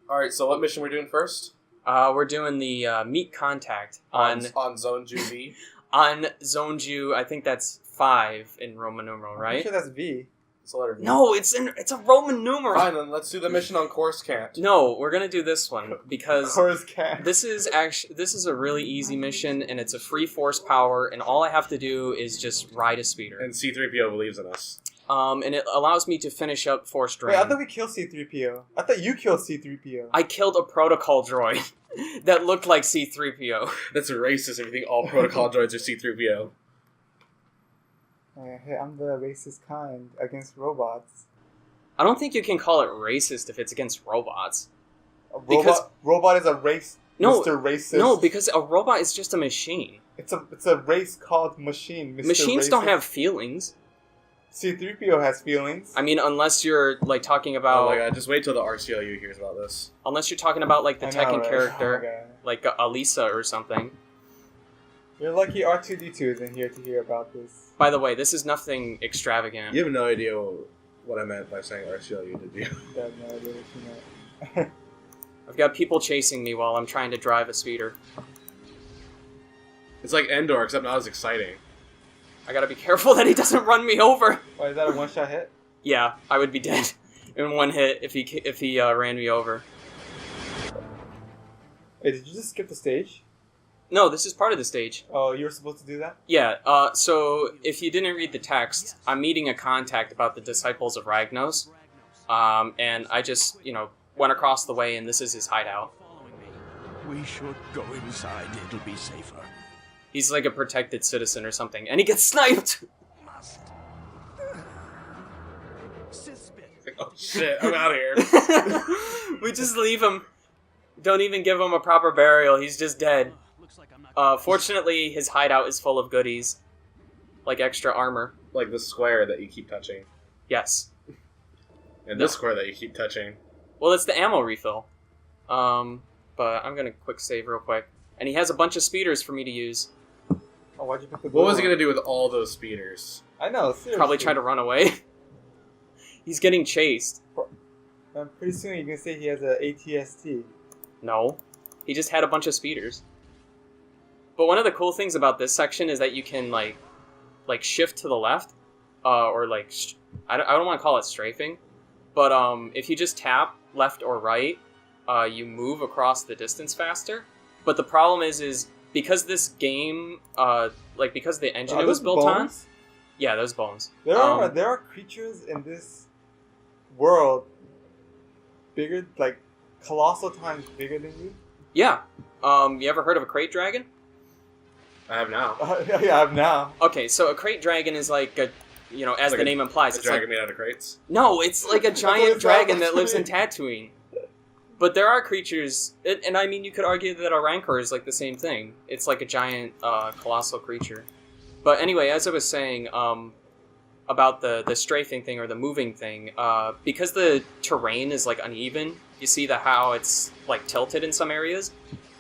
Alright, so what mission we're doing first? We're doing the meet contact on Zone Ju V. on Zone Ju. I think that's 5 in Roman numeral, right? I'm sure that's V. It's a letter V. No, it's a Roman numeral. Fine, then let's do the mission on Coruscant. No, we're gonna do this one because Coruscant. this is a really easy mission and it's a free force power and all I have to do is just ride a speeder. And C-3PO believes in us. And it allows me to finish up force drain. Wait, I thought we killed C-3PO. I thought you killed C-3PO. I killed a protocol droid that looked like C-3PO. That's racist if you think all protocol droids are C-3PO. Hey, I'm the racist kind against robots. I don't think you can call it racist if it's against robots. Robot is a race. No, Mr. Racist. No, because a robot is just a machine. It's a race called machine. Mr. Machines Racist. don't have feelings. C-3PO has feelings. I mean, unless you're like talking about. Oh my god! Just wait till the RCLU hears about this. Unless you're talking about like the Tekken right? character, like Alisa or something. You're lucky R2-D2 isn't here to hear about this. By the way, this is nothing extravagant. You have no idea what I meant by saying RCLU, did you? I have no idea what you meant. I've got people chasing me while I'm trying to drive a speeder. It's like Endor, except not as exciting. I gotta be careful that he doesn't run me over. Why, is that a one-shot hit? Yeah, I would be dead in one hit if he ran me over. Wait, did you just skip the stage? No, this is part of the stage. Oh, you were supposed to do that? Yeah, so if you didn't read the text, I'm meeting a contact about the Disciples of Ragnos. And I just, went across the way and this is his hideout. We should go inside, it'll be safer. He's like a protected citizen or something, and he gets sniped! Must. Oh shit, I'm out of here. We just leave him. Don't even give him a proper burial, he's just dead. Fortunately, his hideout is full of goodies. Like extra armor. Like the square that you keep touching. Yes. And this square that you keep touching. Well, it's the ammo refill. But I'm gonna quick save real quick. And he has a bunch of speeders for me to use. Oh, why'd you pick the What was he gonna do with all those speeders? I know, seriously. Probably try to run away. He's getting chased. Pretty soon you're gonna say he has a ATST. No. He just had a bunch of speeders. But one of the cool things about this section is that you can, like shift to the left. Or, I don't want to call it strafing. But, if you just tap left or right, you move across the distance faster. But the problem is because this game, because the engine it was built on... Yeah, those bones. There are creatures in this world bigger, like, colossal times bigger than you? Yeah. You ever heard of a crate dragon? I have now. Yeah, I have now. Okay, so a crate dragon is like a, as the name implies, A it's dragon like... made out of crates? No, it's like a giant dragon that lives in Tatooine. But there are creatures, and I mean, you could argue that a Rancor is like the same thing. It's like a giant, colossal creature. But anyway, as I was saying, about the strafing thing or the moving thing, because the terrain is like uneven, you see how it's like tilted in some areas.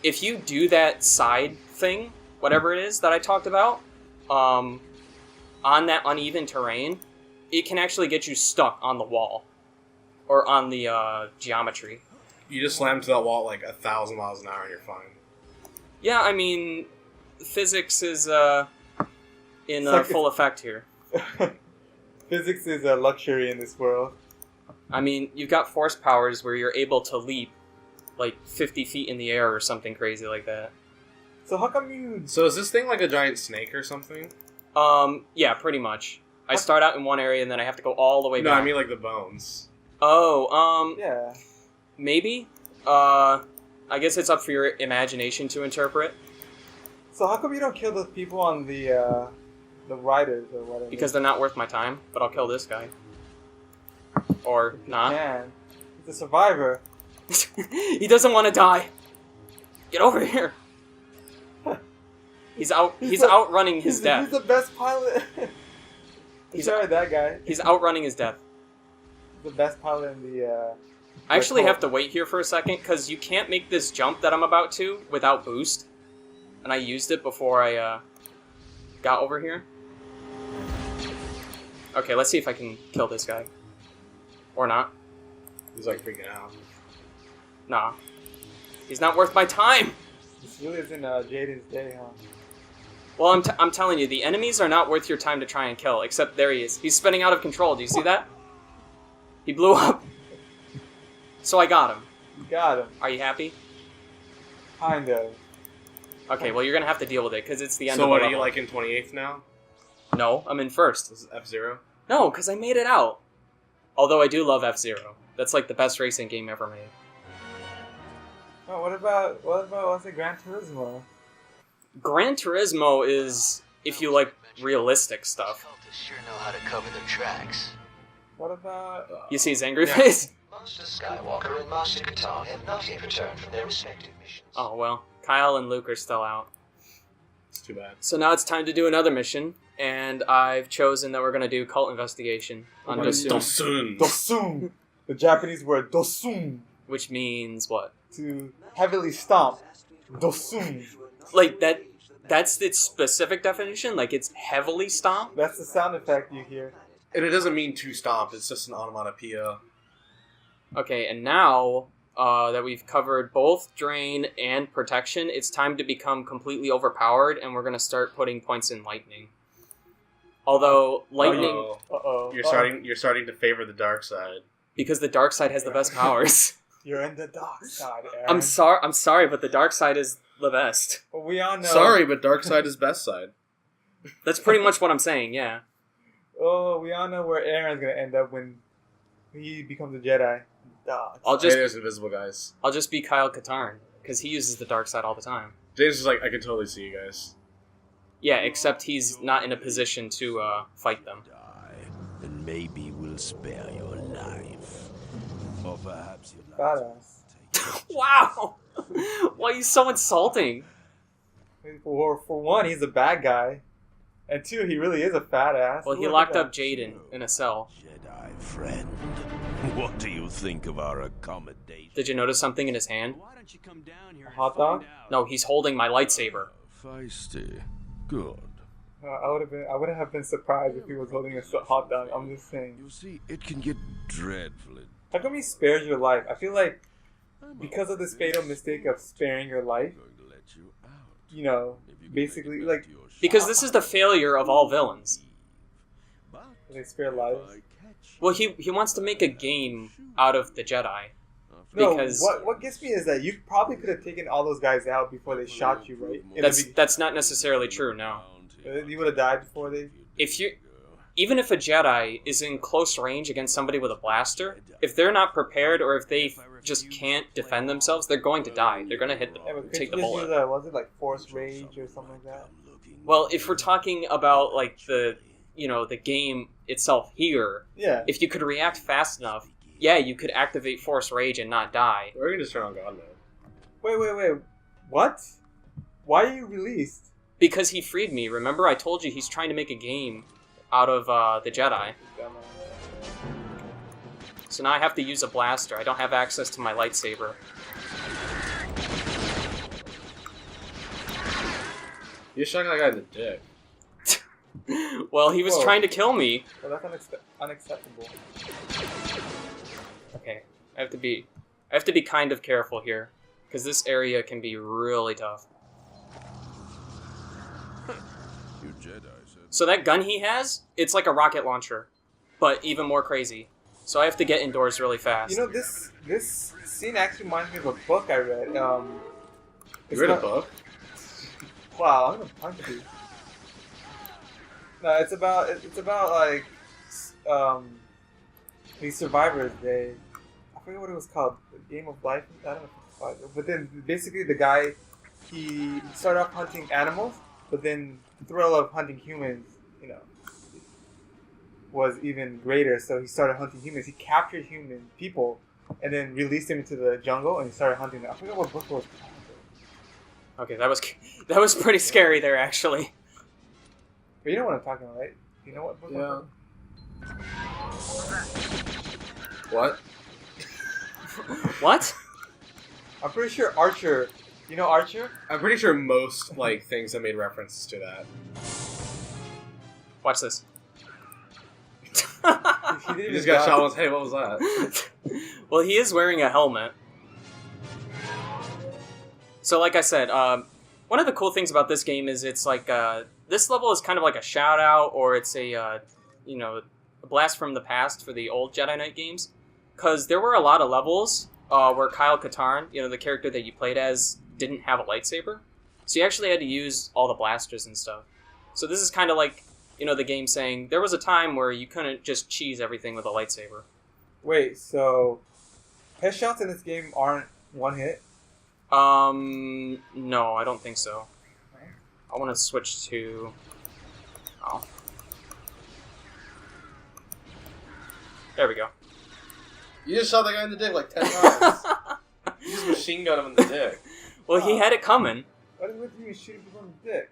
If you do that side thing, whatever it is that I talked about, on that uneven terrain, it can actually get you stuck on the wall or on the geometry. You just slam to that wall at like 1,000 miles an hour and you're fine. Yeah, I mean, physics is in full effect here. Physics is a luxury in this world. I mean, you've got force powers where you're able to leap like 50 feet in the air or something crazy like that. So how come you... So is this thing like a giant snake or something? Yeah, pretty much. I start out in one area and then I have to go all the way back. No, I mean like the bones. Oh, Yeah. maybe? I guess it's up for your imagination to interpret. So how come you don't kill those people on the riders or whatever? Because they're not worth my time, but I'll kill this guy. Or not. Man, he's a survivor. He doesn't want to die. Get over here. He's outrunning his death. He's the best pilot. Sorry, that guy. He's outrunning his death. He's the best pilot in the... I actually have to wait here for a second, because you can't make this jump that I'm about to without boost. And I used it before I got over here. Okay, let's see if I can kill this guy. Or not. He's like freaking out. Nah. He's not worth my time! This really isn't Jaden's day, huh? Well, I'm telling you, the enemies are not worth your time to try and kill, except there he is. He's spinning out of control, do you see that? He blew up. So I got him. You got him. Are you happy? Kind of. Okay, well, you're gonna have to deal with it, because it's the end of So the what, are level. you like in 28th now? No, I'm in first. This is F-Zero? No, because I made it out. Although I do love F-Zero. That's like the best racing game ever made. Oh, what about what's it, Gran Turismo? Gran Turismo is, if you like realistic stuff. Sure know how to cover their tracks. What about You see his angry face? Master Skywalker and Master Katan have not yet returned from their respective missions. Oh, well. Kyle and Luke are still out. It's too bad. So now it's time to do another mission, and I've chosen that we're going to do cult investigation on What do Dosun. Dosun. dosun? The Japanese word dosun, Which means what? to heavily stomp. Dosun. Like, that's its specific definition? Like, it's heavily stomped? That's the sound effect you hear. And it doesn't mean to stomp, it's just an onomatopoeia. Okay, and now that we've covered both Drain and Protection, it's time to become completely overpowered, and we're going to start putting points in Lightning. Although, Lightning... Uh-oh. Uh-oh. You're starting to favor the dark side. Because the dark side has the best powers. You're in the dark side, Aaron. I'm sorry, but the dark side is the best. Well, we all know. Sorry, but dark side is best side. That's pretty much what I'm saying, yeah. Oh, we all know where Aaron's gonna end up when he becomes a Jedi. Dark I'll side. just There's invisible guys. I'll just be Kyle Katarn, because he uses the dark side all the time. James is like, I can totally see you guys. Yeah, except he's not in a position to fight them. Die, and maybe we'll spare your life. Or perhaps you'd like Badass. Wow! Why are you so insulting? For one, he's a bad guy, and two, he really is a fat ass. Well, he Look locked at up Jaden in a cell. Jedi friend. What do you think of our accommodation? Did you notice something in his hand? Why don't you come down here A hot dog? No, he's holding my lightsaber. Feisty. Good. I wouldn't have been surprised if he was holding a hot dog. I'm just saying. You see, it can get dreadfully. How come he spares your life? I feel like because of this fatal mistake of sparing your life, I'm going to let you out. you know, If you can basically, make it back like, to your ship, Because this is the failure of all villains. but they spare lives. if I catch Well, he wants to make a game out of the Jedi. No, Because- what gets me is that you probably could have taken all those guys out before they shot you, right? That's not necessarily true, no. You would have died before they. Even if a Jedi is in close range against somebody with a blaster, if they're not prepared or if they just can't defend themselves, they're going to die. They're going to hit Yeah, but take the couldn't you just bullet. use, was it like Force Rage or something like that? Well, if we're talking about like the game itself here, Yeah. if you could react fast enough, yeah, you could activate Force Rage and not die. Or you can just turn on God mode. Wait. What? Why are you released? Because he freed me. Remember, I told you he's trying to make a game out of the Jedi. So now I have to use a blaster. I don't have access to my lightsaber. You shot that guy in the dick. Well, he was Whoa. trying to kill me. Well, that's unacceptable. Okay, I have to be kind of careful here, because this area can be really tough. You Jedi said So that gun he has, it's like a rocket launcher, but even more crazy. So I have to get indoors really fast. You know, this scene actually reminds me of a book I read. You It's read a not- book? Wow, I'm gonna punch you. No, it's about like these survivors. I forget what it was called. The Game of Life. I don't know if it's called. But then basically the guy, he started off hunting animals, but then the thrill of hunting humans, was even greater. So he started hunting humans. He captured human people, and then released them into the jungle, and he started hunting them. I forget what book it was called. Okay, that was pretty scary there, actually. But you know what I'm talking about, right? You know what book I'm Yeah. talking What? What? I'm pretty sure Archer. You know Archer? I'm pretty sure most things have made references to that. Watch this. He didn't You even just got die. shot once. Hey, what was that? Well, he is wearing a helmet. So like I said, one of the cool things about this game is it's like this level is kind of like a shout out, or it's a a blast from the past for the old Jedi Knight games, because there were a lot of levels where Kyle Katarn, the character that you played as, didn't have a lightsaber, so you actually had to use all the blasters and stuff. So this is kind of like the game saying there was a time where you couldn't just cheese everything with a lightsaber. Wait, so headshots in this game aren't one hit? No, I don't think so. I want to switch to... Oh. There we go. You just shot that guy in the dick like 10 times. You just machine gun him in the dick. Well, he had it coming. What is with you shooting people in the dick?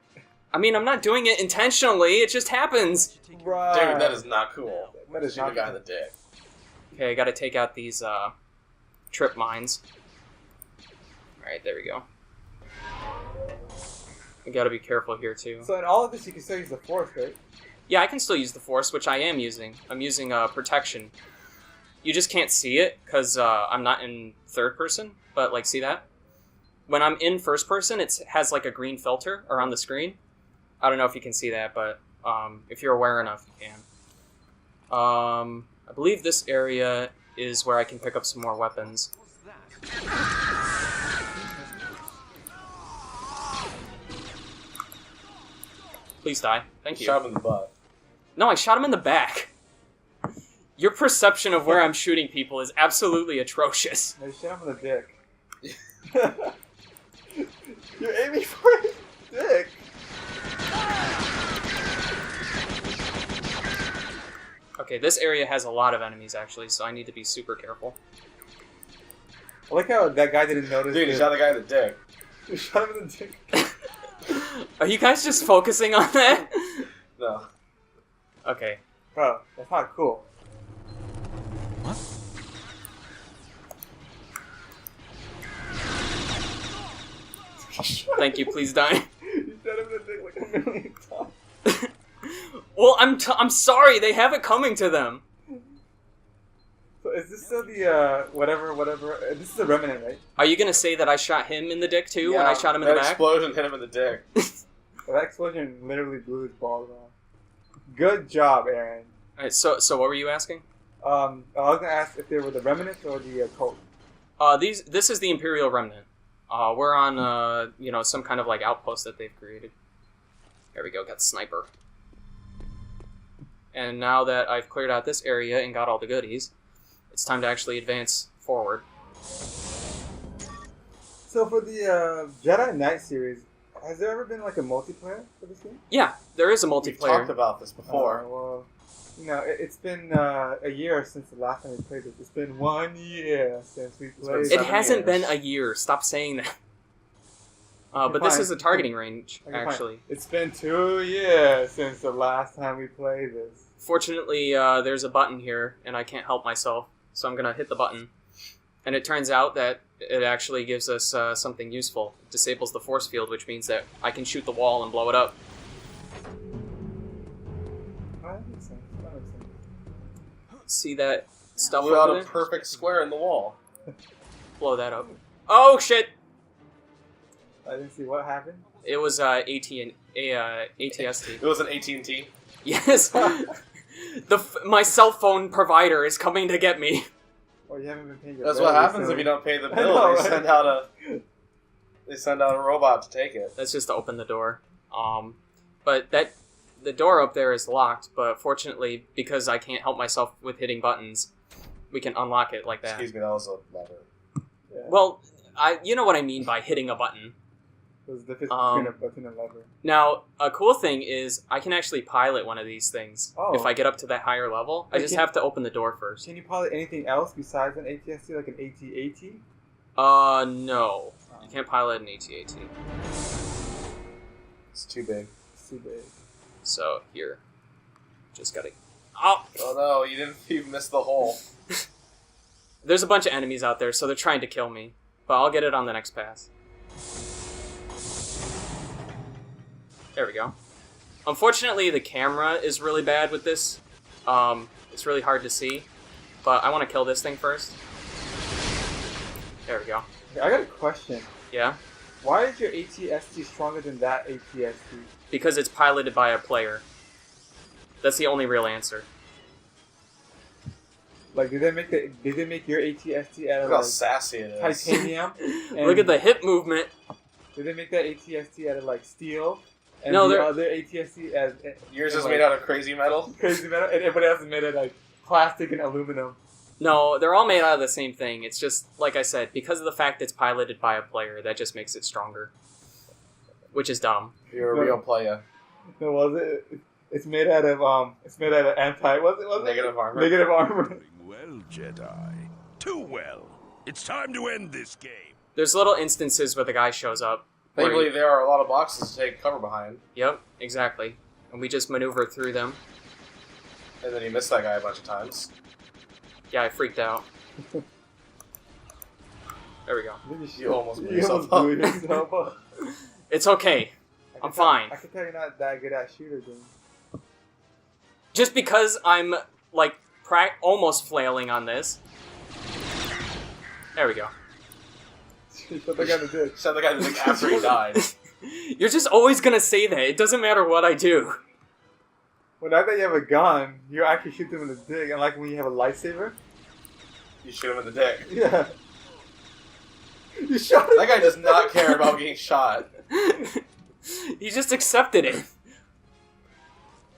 I mean, I'm not doing it intentionally, it just happens. Right. Dude, that is not cool. That is Shoot not a guy in the dick. Okay, I gotta take out these, trip mines. Alright, there we go. I gotta be careful here, too. So in all of this, you can still use the Force, right? Yeah, I can still use the Force, which I am using. I'm using, protection. You just can't see it, because, I'm not in third person, but, like, see that? When I'm in first person, it has, like, a green filter around the screen. I don't know if you can see that, but, if you're aware enough, you can. I believe this area is where I can pick up some more weapons. Please die. Thank you. Shot him in the butt. No, I shot him in the back. Your perception of where I'm shooting people is absolutely atrocious. No, you shot him in the dick. You're aiming for his dick. Okay, this area has a lot of enemies, actually, so I need to be super careful. I like how that guy didn't notice. Dude, you shot the guy in the dick. You shot him in the dick. Are you guys just focusing on that? No. Okay. Bro, that's not cool. What? Thank you, please die. You shot him in the dick like a million times. Well, I'm sorry, they have it coming to them. So is this still the, whatever, this is a remnant, right? Are you gonna say that I shot him in the dick, too, when I shot him in the that back? explosion hit him in the dick. Well, that explosion literally blew his balls off. Good job, Aaron. Alright, so what were you asking? I was gonna ask if they were the remnants or the cult. This is the Imperial Remnant. We're on, some kind of, like, outpost that they've created. There we go, got the sniper. And now that I've cleared out this area and got all the goodies, it's time to actually advance forward. So for the Jedi Knight series, has there ever been like a multiplayer for this game? Yeah, there is a We've multiplayer. talked about this before. Well, it's been a year since the last time we played this. It's been 1 year since we played. It 7 hasn't years. been a year. Stop saying that. But Okay, this fine. is a targeting range, Okay, fine. actually. It's been 2 years since the last time we played this. Fortunately, there's a button here, and I can't help myself, so I'm going to hit the button. And it turns out that it actually gives us something useful. It disables the force field, which means that I can shoot the wall and blow it up. Oh, that makes sense. That makes sense. See that stuff Blew out over a there? perfect square in the wall. Blow that up. Oh, shit! I didn't see what happened. It was ATST. It was an AT&T. Yes! My cell phone provider is coming to get me. Oh, you haven't been paying your That's bill what happens recently. if you don't pay the I bill. know, They right? send out a robot to take it. That's just to open the door. But the door up there is locked, but fortunately, because I can't help myself with hitting buttons, we can unlock it like that. Excuse me, that was a lever. Yeah. Well, you know what I mean by hitting a button. There's the difference Um, between a button and lever. Now, a cool thing is I can actually pilot one of these things Oh. if I get up to that higher level. I Wait, just can- have to open the door first. Can you pilot anything else besides an ATST, like an AT-AT? No. You can't pilot an AT-AT. It's too big. It's too big. So, here. Just gotta... Oh! Oh no, you missed the hole. There's a bunch of enemies out there, so they're trying to kill me. But I'll get it on the next pass. There we go. Unfortunately, the camera is really bad with this. It's really hard to see. But I want to kill this thing first. There we go. Okay, I got a question. Yeah? Why is your ATST stronger than that ATST? Because it's piloted by a player. That's the only real answer. Like, did they make your ATST out of Look how like, sassy it is. titanium? Look at the hip movement. Did they make that ATST out of like steel? And No, the they're- other ATST as Yours is like, made out of crazy metal. crazy metal, and everybody else is made of like plastic and aluminum. No, they're all made out of the same thing. It's just, like I said, because of the fact it's piloted by a player, that just makes it stronger. Which is dumb. You're a real player. No, was it? It's made out of anti. Was it? Negative armor. Negative armor. Well, Jedi. Too well. It's time to end this game. There's little instances where the guy shows up. where Thankfully, he- there are a lot of boxes to take cover behind. Yep, exactly. And we just maneuver through them. And then you miss that guy a bunch of times. Yeah, I freaked out. There we go. You almost blew You yourself almost blew up. yourself up. It's okay. I'm fine. I can tell you're not that good at shooter game. Just because I'm, like, almost flailing on this. There we go. Shut the guy in the dick. Shot the guy in the dick after he died. You're just always gonna say that. It doesn't matter what I do. Well, now that you have a gun, you actually shoot them in the dick. And like when you have a lightsaber. You shoot him in the dick. Yeah. You shot him. That guy does not care about getting shot. He just accepted it.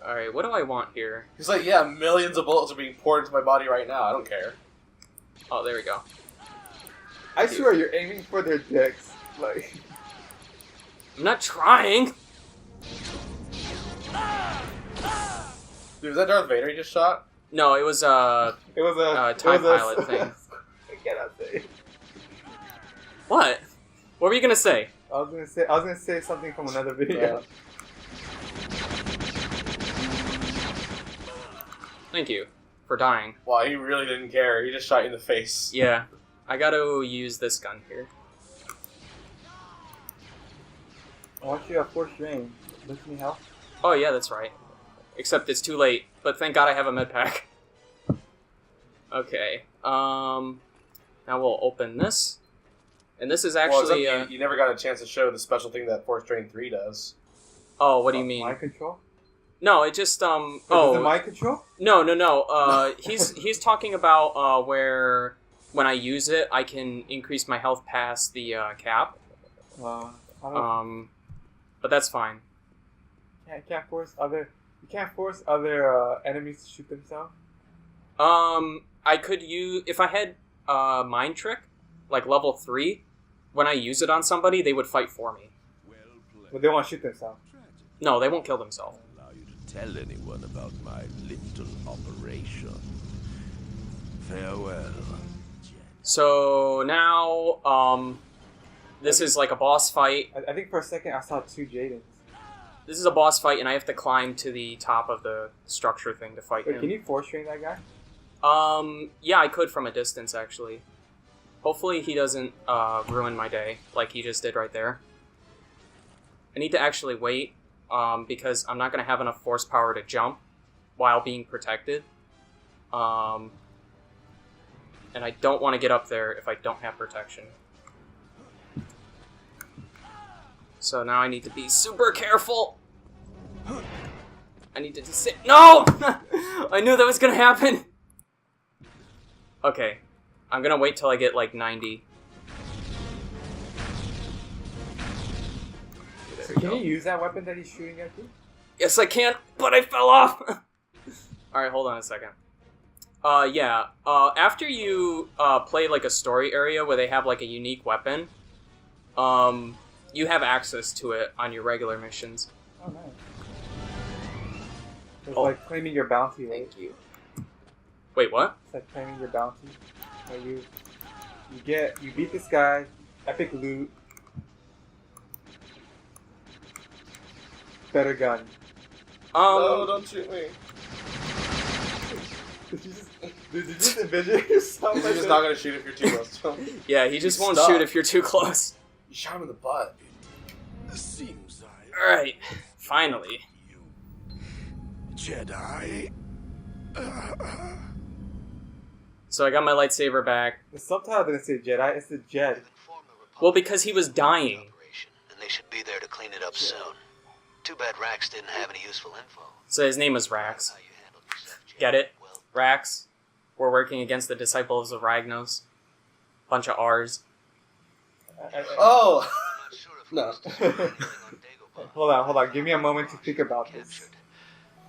Alright, what do I want here? He's like, yeah, millions of bullets are being poured into my body right now. I don't care. Oh, there we go. I swear you're aiming for their dicks. Like. I'm not trying. Dude, was that Darth Vader he just shot? No, it was, It was a TIE it was pilot thing. I cannot say. What? What were you gonna say? I was gonna say something from another video. Thank you for dying. Wow, he really didn't care. He just shot you in the face. Yeah, I gotta use this gun here. I want you to force range. Let me help. Oh yeah, that's right. Except it's too late. But thank God I have a med pack. Okay. Now we'll open this, and this is actually. Well, you never got a chance to show the special thing that Force Train 3 does. Oh, what do you mean? Mind control? No, it just Is it mind control? No. He's talking about where when I use it, I can increase my health past the cap. I don't But that's fine. you can't force other enemies to shoot themselves. I could use if I had mind trick, like level 3. When I use it on somebody, they would fight for me. Well played. But they want to shoot themselves. No, they won't kill themselves. Allow you to tell anyone about my little operation. Farewell. So now, this is like a boss fight. I think for a second I saw 2 Jadens. This is a boss fight, and I have to climb to the top of the structure thing to fight Wait, him. can you force train that guy? Yeah, I could from a distance, actually. Hopefully he doesn't ruin my day, like he just did right there. I need to actually wait, because I'm not going to have enough force power to jump while being protected. And I don't want to get up there if I don't have protection. So now I need to be super careful. I need to just sit. No! I knew that was going to happen. Okay. I'm going to wait till I get like 90. So can you use that weapon that he's shooting at you? Yes, I can, but I fell off. Alright, hold on a second. Yeah. After you play like a story area where they have like a unique weapon, you have access to it on your regular missions. Oh, nice. It's like claiming your bounty. Right? Thank you. Wait, what? It's like claiming your bounty. Where you beat this guy, epic loot, better gun. No, don't shoot me. Did you just envision yourself? He's Like just that? not gonna shoot if you're too close to him. Yeah, he just He's won't stuck. shoot if you're too close. You shot him in the butt. Seems Alright, finally. Jedi. So I got my lightsaber back. The subtitle didn't say Jedi, it's the Jed. Well, because he was dying. clean it up soon. Too bad Rax didn't have any useful info. So his name was Rax. How you handled yourself, Jade. Get it? Well, Rax. We're working against the disciples of Ragnos. Bunch of R's. Oh! I'm not sure if No. it was discovered anything on Dagobah. Hold on. Give me a moment to think about this. Captured.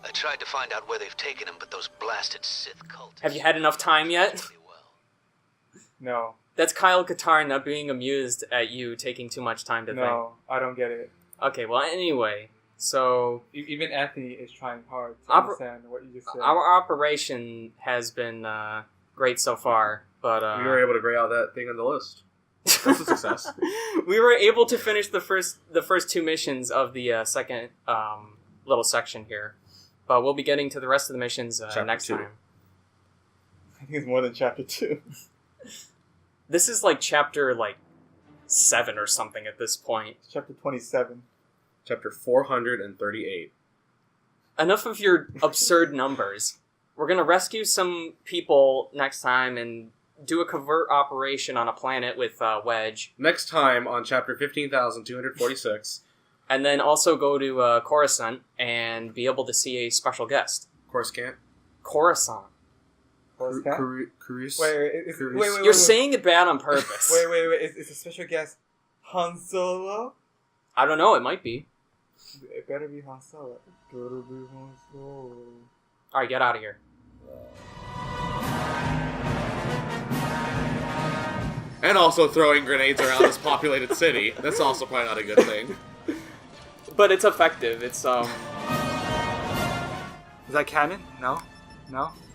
I tried to find out where they've taken him, but those blasted Sith cultists... Have you had enough time yet? really well. No. That's Kyle Katarn not being amused at you taking too much time to No, I don't get it. think. Okay, well, anyway, so Even Anthony is trying hard to Oper- understand what you just said. our operation has been great so far, but We were able to gray out that thing on the list. That's a success. we were able to finish the first two missions of the second little section here, but we'll be getting to the rest of the missions next 2. time. I think it's more than chapter 2. This is like chapter 7 or something at this point. It's chapter 27. Chapter 438. Enough of your absurd numbers. We're gonna rescue some people next time and do a covert operation on a planet with Wedge, Next time on chapter 15,246. and then also go to Coruscant and be able to see a special guest. Coruscant. Coruscant. What's that? Cruise. Wait. You're saying it bad on purpose. Wait. Is a special guest Han Solo? I don't know, it might be. It better be Han Solo. It better be Han Solo. Alright, get out of here. And also throwing grenades around this populated city. That's also probably not a good thing. But it's effective. It's Is that canon? No?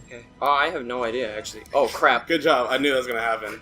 Okay. Oh, I have no idea actually. Oh crap. Good job. I knew that was going to happen.